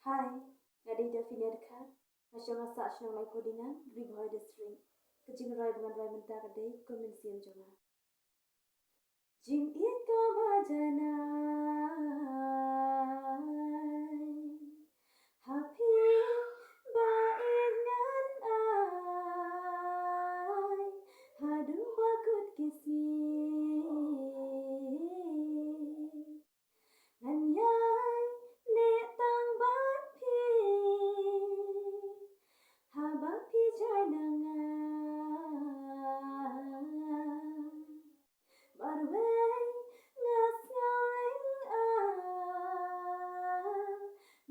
Hai, ngadi Daphne Khan, nasional sa asyong may kodingan, Riboy District, kajing roy dengan roy mentah kadai, komensiam jonga. Jing it ka bajanay, happy ba ingan ay, hadung bakut kisi. Nanyay ne tang bat pi habak pi jai nanga barway ngas ngawing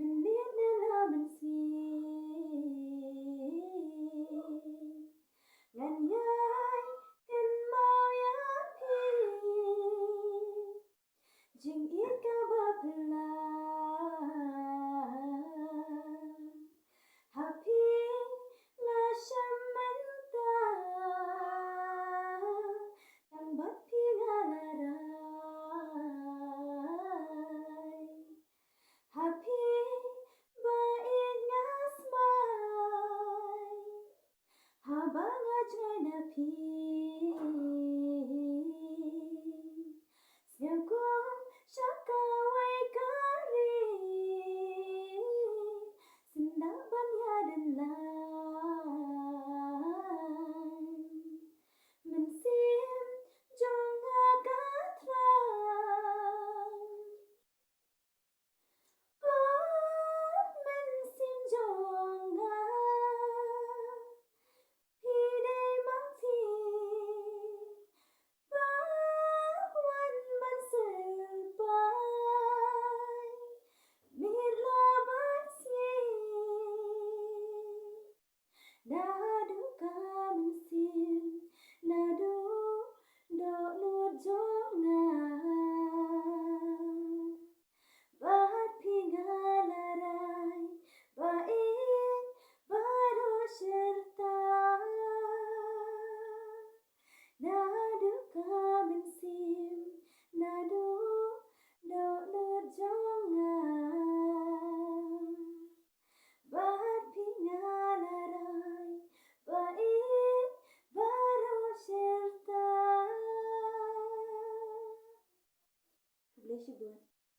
menit na laban si nanyay kan mau ya pi jing it ka bapla happy nga shamanta tang bat pi ngalaray happy ba inga smile habang ajay na pi Siangkong syakawai kari Sendak banyadan lang Mensim jong agatrang Oh mensim jong Pidai mati Bawan banselpai Mirlabat si Nadu kamensim Nadu dok nur jonga Bat pingalarai Baik baru serta Nadu kamensim Nadu dok nur jonga Bat pingalarai Baik baru serta Bless you,